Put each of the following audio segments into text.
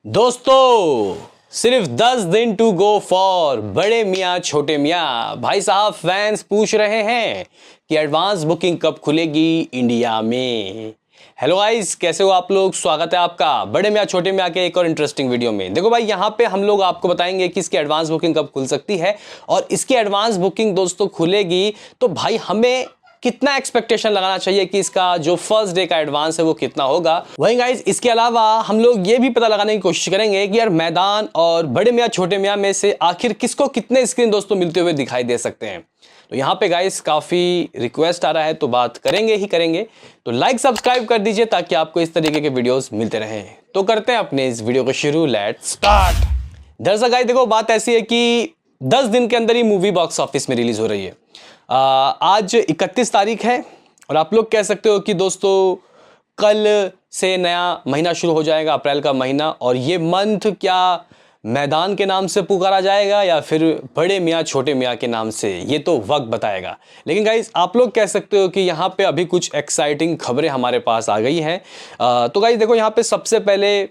दोस्तों सिर्फ 10 दिन टू गो फॉर बड़े मियाँ छोटे मियाँ। भाई साहब फैंस पूछ रहे हैं कि एडवांस बुकिंग कब खुलेगी इंडिया में। हेलो गाइस, कैसे हो आप लोग। स्वागत है आपका बड़े मियाँ छोटे मियाँ के एक और इंटरेस्टिंग वीडियो में। देखो भाई, यहाँ पे हम लोग आपको बताएंगे कि इसकी एडवांस बुकिंग कब खुल सकती है और इसकी एडवांस बुकिंग दोस्तों खुलेगी तो भाई हमें कितना एक्सपेक्टेशन लगाना चाहिए कि इसका जो फर्स्ट डे का एडवांस है वो कितना होगा। वहीं गाइस इसके अलावा हम लोग ये भी पता लगाने की कोशिश करेंगे कि यार मैदान और बड़े मियाँ छोटे मियाँ में से आखिर किसको कितने स्क्रीन दोस्तों मिलते हुए दिखाई दे सकते हैं। तो यहाँ पे गाइस काफी रिक्वेस्ट आ रहा है तो बात करेंगे ही करेंगे। तो लाइक सब्सक्राइब कर दीजिए ताकि आपको इस तरीके के वीडियोस मिलते रहें। तो करते हैं अपने इस वीडियो को शुरू। Let's start. दरअसल गाइस देखो, बात ऐसी है कि 10 दिन के अंदर ही मूवी बॉक्स ऑफिस में रिलीज हो रही है। आज 31 तारीख है और आप लोग कह सकते हो कि दोस्तों कल से नया महीना शुरू हो जाएगा, अप्रैल का महीना। और ये मंथ क्या मैदान के नाम से पुकारा जाएगा या फिर बड़े मियाँ छोटे मियाँ के नाम से, ये तो वक्त बताएगा। लेकिन गाइस आप लोग कह सकते हो कि यहाँ पे अभी कुछ एक्साइटिंग खबरें हमारे पास आ गई हैं। तो गाइस देखो, यहाँ पे सबसे पहले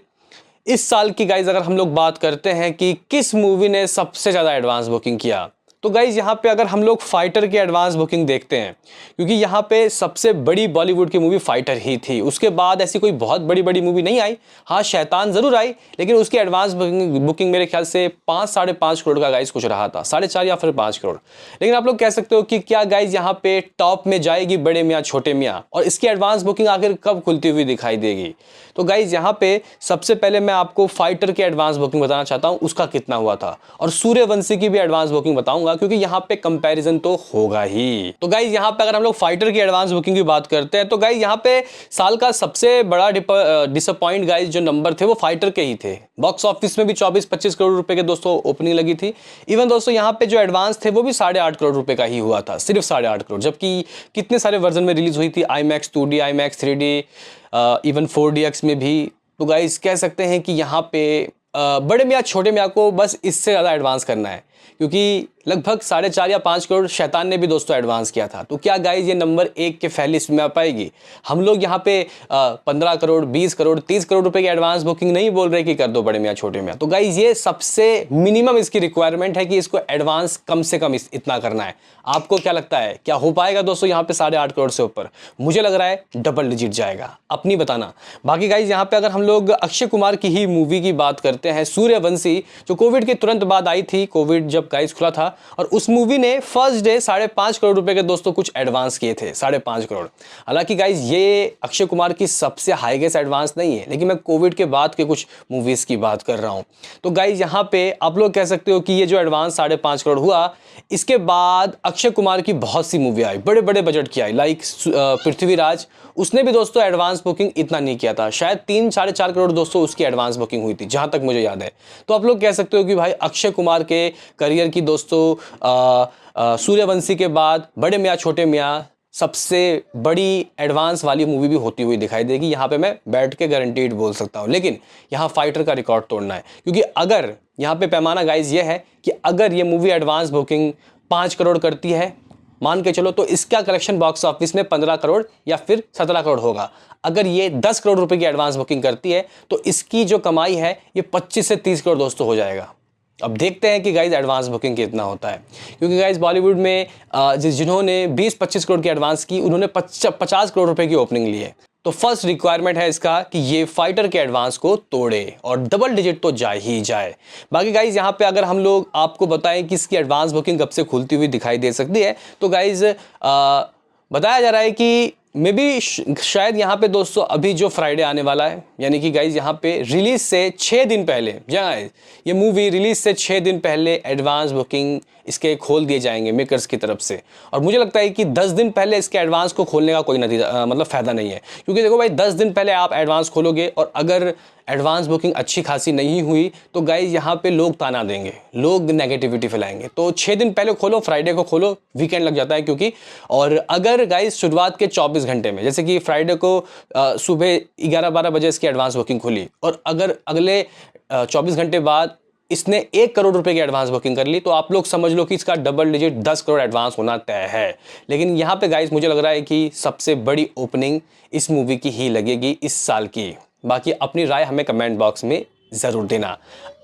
इस साल की गाइज अगर हम लोग बात करते हैं कि किस मूवी ने सबसे ज़्यादा एडवांस बुकिंग किया, तो गाइज यहाँ पे अगर हम लोग फाइटर की एडवांस बुकिंग देखते हैं, क्योंकि यहाँ पे सबसे बड़ी बॉलीवुड की मूवी फाइटर ही थी। उसके बाद ऐसी कोई बहुत बड़ी बड़ी मूवी नहीं आई। हाँ, शैतान ज़रूर आई, लेकिन उसकी एडवांस बुकिंग मेरे ख्याल से 5-5.5 करोड़ का गाइज कुछ रहा था, 4.5 या फिर 5 करोड़। लेकिन आप लोग कह सकते हो कि क्या गाइज यहाँ पे टॉप में जाएगी बड़े मियाँ छोटे मियाँ, और इसकी एडवांस बुकिंग आखिर कब खुलती हुई दिखाई देगी। तो गाइज यहाँ पे सबसे पहले मैं आपको फाइटर की एडवांस बुकिंग बताना चाहता हूँ, उसका कितना हुआ था, और सूर्यवंशी की भी एडवांस बुकिंग बताऊंगा क्योंकि यहाँ पे कंपैरिजन तो होगा ही। तो गाइज यहाँ पे अगर हम लोग फाइटर की एडवांस बुकिंग की बात करते हैं तो गाइज यहाँ पे साल का सबसे बड़ा डिसअपॉइंट गाइज जो नंबर थे वो फाइटर के ही थे। बॉक्स ऑफिस में भी 24-25 करोड़ रुपए के दोस्तों ओपनिंग लगी थी। इवन दोस्तों यहाँ पे जो एडवांस थे वो भी 8.5 करोड़ रुपए का ही हुआ था, सिर्फ 8.5 करोड़, जबकि कितने सारे वर्जन में रिलीज हुई थी, IMAX 2D, IMAX 3D, even 4DX में भी। तो गाइस कह सकते हैं कि यहाँ पे बड़े मियाँ छोटे मियाँ को बस इससे ज़्यादा एडवांस करना है, क्योंकि लगभग 4.5 या 5 करोड़ शैतान ने भी दोस्तों एडवांस किया था। तो क्या गाइज ये नंबर 1 के फहरिस्त में आ पाएगी। हम लोग यहाँ पे 15 करोड़ 20 करोड़ 30 करोड़ रुपए की एडवांस बुकिंग नहीं बोल रहे कि कर दो बड़े मियाँ छोटे मियाँ। तो गाइज ये सबसे मिनिमम इसकी रिक्वायरमेंट है कि इसको एडवांस कम से कम इतना करना है। आपको क्या लगता है, क्या हो पाएगा दोस्तों यहाँ पे 8.5 करोड़ से ऊपर? मुझे लग रहा है डबल डिजिट जाएगा, अपनी बताना। बाकी गाइज यहाँ पे अगर हम लोग अक्षय कुमार की ही मूवी की बात करते हैं, सूर्यवंशी, जो कोविड के तुरंत बाद आई थी, कोविड जब गाइज खुला था, और उस मूवी ने फर्स्ट डे 5.5 करोड़ रुपए के दोस्तों कुछ एडवांस किए थे, 5.5 करोड़। हालांकि गाइज ये अक्षय कुमार की सबसे हाईएस्ट एडवांस नहीं है, लेकिन मैं कोविड के बाद के कुछ मूवीज की बात कर रहा हूं। तो गाइज यहाँ पे आप लोग कह सकते हो कि ये जो एडवांस 5.5 करोड़ हुआ, इसके बाद अक्षय कुमार की बहुत सी मूवी आई, बड़े बड़े बजट की आई, लाइक पृथ्वीराज, उसने भी दोस्तों एडवांस बुकिंग इतना नहीं किया था, शायद 3-4.5 करोड़ दोस्तों उसकी एडवांस बुकिंग हुई थी, जहां तक मुझे याद है। तो आप लोग कह सकते हो कि भाई अक्षय कुमार के करियर की दोस्तों सूर्यवंशी के बाद बड़े मियाँ छोटे मियाँ सबसे बड़ी एडवांस वाली मूवी भी होती हुई दिखाई देगी। यहाँ पे मैं बैठ के गारंटीड बोल सकता हूँ। लेकिन यहाँ फाइटर का रिकॉर्ड तोड़ना है, क्योंकि अगर यहाँ पे पैमाना गाइज ये है कि अगर ये मूवी एडवांस बुकिंग 5 करोड़ करती है, मान के चलो, तो इसका कलेक्शन बॉक्स ऑफिस में 15 करोड़ या फिर 17 करोड़ होगा। अगर ये 10 करोड़ रुपए की एडवांस बुकिंग करती है तो इसकी जो कमाई है ये 25 से 30 करोड़ दोस्तों हो जाएगा। अब देखते हैं कि गाइज एडवांस बुकिंग कितना होता है, क्योंकि गाइज बॉलीवुड में जिन्होंने 20-25 करोड़ की एडवांस की, उन्होंने 50 करोड़ रुपए की ओपनिंग ली है। तो फर्स्ट रिक्वायरमेंट है इसका कि ये फाइटर के एडवांस को तोड़े और डबल डिजिट तो जाए ही जाए। बाकी गाइज यहाँ पे अगर हम लोग आपको बताएं कि इसकी एडवांस बुकिंग कब से खुलती हुई दिखाई दे सकती है, तो गाइज बताया जा रहा है कि मे बी शायद यहाँ पे दोस्तों अभी जो फ्राइडे आने वाला है, यानी कि गाइज यहाँ पे रिलीज से 6 दिन पहले, ये मूवी रिलीज से 6 दिन पहले एडवांस बुकिंग इसके खोल दिए जाएंगे मेकर्स की तरफ से। और मुझे लगता है कि 10 दिन पहले इसके एडवांस को खोलने का कोई नतीजा मतलब फ़ायदा नहीं है, क्योंकि देखो भाई 10 दिन पहले आप एडवांस खोलोगे और अगर एडवांस बुकिंग अच्छी खासी नहीं हुई तो गाइज यहाँ पे लोग ताना देंगे, लोग नेगेटिविटी फैलाएंगे। तो 6 दिन पहले खोलो, फ्राइडे को खोलो, वीकेंड लग जाता है क्योंकि। और अगर गाइज शुरुआत के 24 घंटे में, जैसे कि फ्राइडे को सुबह 11-12 बजे इसकी एडवांस बुकिंग खुली, और अगर अगले 24 घंटे बाद इसने 1 करोड़ रुपए की एडवांस बुकिंग कर ली, तो आप लोग समझ लो कि इसका डबल डिजिट 10 करोड़ एडवांस होना तय है। लेकिन यहाँ पे गाइज मुझे लग रहा है कि सबसे बड़ी ओपनिंग इस मूवी की ही लगेगी इस साल की। बाकी अपनी राय हमें कमेंट बॉक्स में ज़रूर देना।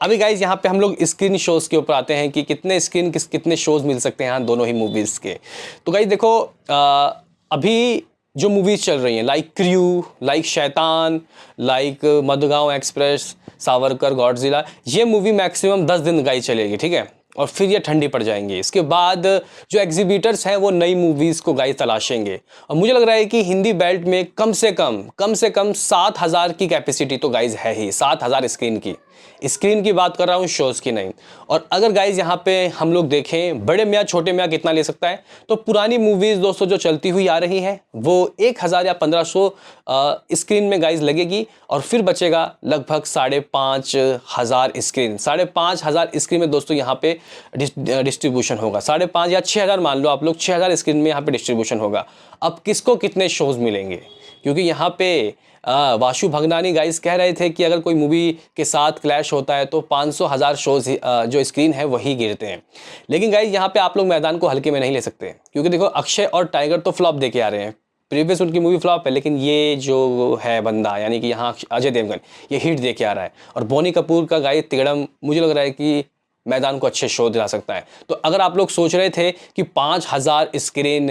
अभी गाइज यहाँ पे हम लोग स्क्रीन शोज़ के ऊपर आते हैं कि कितने स्क्रीन कितने शोज़ मिल सकते हैं यहाँ दोनों ही मूवीज़ के। तो गाइज देखो अभी जो मूवीज़ चल रही हैं लाइक क्रू, लाइक शैतान, लाइक मधुगांव एक्सप्रेस, सावरकर, गॉडजिला, ये मूवी मैक्सिमम 10 दिन गाइज चलेगी, ठीक है, और फिर ये ठंडी पड़ जाएंगी। इसके बाद जो एग्जीबिटर्स हैं वो नई मूवीज़ को गाइज तलाशेंगे और मुझे लग रहा है कि हिंदी बेल्ट में कम से कम 7,000 की कैपेसिटी तो गाइज है ही, 7,000 स्क्रीन की बात कर रहा हूँ, शोज़ की नहीं। और अगर गाइज यहाँ पे हम लोग देखें बड़े मियाँ छोटे मियाँ कितना ले सकता है, तो पुरानी मूवीज़ दोस्तों जो चलती हुई आ रही हैं वो 1,000 या 1,500 स्क्रीन में गाइज लगेगी और फिर बचेगा लगभग 5,500 स्क्रीन। 5,500 स्क्रीन में दोस्तों यहाँ पे डिस्ट्रीब्यूशन होगा, 5,500 या 6,000 मान लो आप लोग, 6,000 स्क्रीन में यहाँ पे डिस्ट्रीब्यूशन होगा। अब किसको कितने शोज़ मिलेंगे, क्योंकि यहाँ पे वाशु भगनानी गाइस कह रहे थे कि अगर कोई मूवी के साथ क्लैश होता है तो 500,000 शोज़ जो स्क्रीन है वही गिरते हैं। लेकिन गाइस यहाँ पे आप लोग मैदान को हल्के में नहीं ले सकते, क्योंकि देखो अक्षय और टाइगर तो फ्लॉप देके आ रहे हैं, प्रीवियस उनकी मूवी फ्लॉप है, लेकिन ये जो है बंदा यानी कि यहाँ अजय देवगन ये हिट दे के आ रहा है। और बोनी कपूर का गाइस तिगड़म मुझे लग रहा है कि मैदान को अच्छे शो दिला सकता है। तो अगर आप लोग सोच रहे थे कि 5,000 स्क्रीन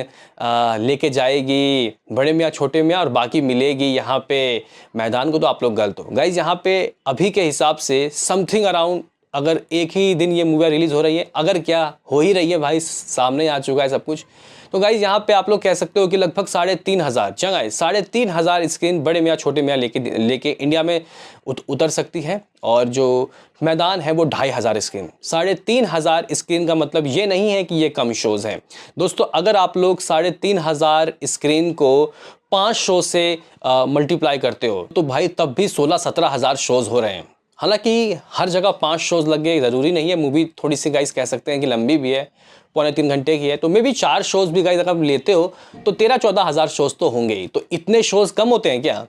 लेके जाएगी बड़े मियाँ छोटे मियाँ और बाकी मिलेगी यहाँ पे मैदान को, तो आप लोग गलत हो गाइज। यहाँ पे अभी के हिसाब से समथिंग अराउंड, अगर एक ही दिन ये मूवी रिलीज़ हो रही है, अगर क्या हो ही रही है भाई, सामने आ चुका है सब कुछ, तो गाइज यहाँ पे आप लोग कह सकते हो कि लगभग 3,500 जगह 3,500 स्क्रीन बड़े मियाँ छोटे मियाँ लेके इंडिया में उतर सकती है। और जो मैदान है वो 2,500 स्क्रीन। 3,500 स्क्रीन का मतलब ये नहीं है कि ये कम शोज़ हैं दोस्तों। अगर आप लोग 3,500 स्क्रीन को 5 शो से मल्टीप्लाई करते हो तो भाई तब भी 16-17,000 शोज़ हो रहे हैं। हालांकि हर जगह 5 शोज़ लग गए ज़रूरी नहीं है, मूवी थोड़ी सी गाइस कह सकते हैं कि लंबी भी है, 2.25 घंटे की है, तो मे भी 4 शोज़ भी गाइस अगर आप लेते हो तो 13-14,000 शोज़ तो होंगे ही। तो इतने शोज़ कम होते हैं क्या?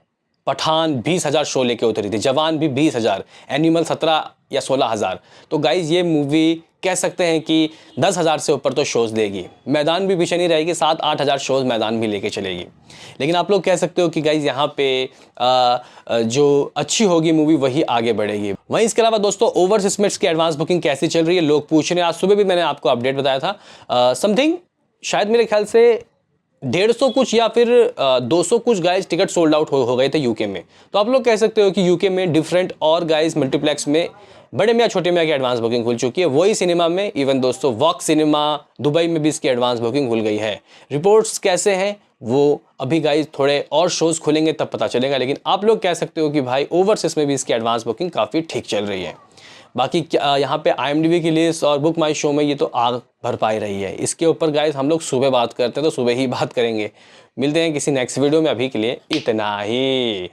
पठान 20,000 शो लेके उतरी थी, जवान भी 20,000, एनिमल 17 या 16,000। तो गाइज ये मूवी कह सकते हैं कि 10,000 से ऊपर तो शोज़ देगी, मैदान भी पीछे नहीं रहेगी, 7-8,000 शोज़ मैदान भी लेके चलेगी। लेकिन आप लोग कह सकते हो कि गाइज यहाँ पे जो अच्छी होगी मूवी वही आगे बढ़ेगी। वहीं इसके अलावा दोस्तों ओवर्स स्मिट्स की एडवांस बुकिंग कैसी चल रही है, लोग पूछ रहे हैं। आज सुबह भी मैंने आपको अपडेट बताया था, समथिंग शायद मेरे ख्याल से 150 कुछ या फिर 200 कुछ गाइज टिकट सोल्ड आउट हो गए थे यूके में। तो आप लोग कह सकते हो कि यूके में डिफरेंट और गाइज मल्टीप्लेक्स में बड़े मियाँ छोटे मियाँ की एडवांस बुकिंग खुल चुकी है। वही सिनेमा में इवन दोस्तों वॉक सिनेमा दुबई में भी इसकी एडवांस बुकिंग खुल गई है। रिपोर्ट्स कैसे हैं वो अभी गाइज थोड़े और शोज़ खुलेंगे तब पता चलेगा, लेकिन आप लोग कह सकते हो कि भाई ओवरसीज में भी इसकी एडवांस बुकिंग काफ़ी ठीक चल रही है। बाकी यहाँ पे IMDb की लिस्ट और बुक माई शो में ये तो आग भर पाई रही है। इसके ऊपर गाइस हम लोग सुबह बात करते हैं तो सुबह ही बात करेंगे। मिलते हैं किसी नेक्स्ट वीडियो में, अभी के लिए इतना ही।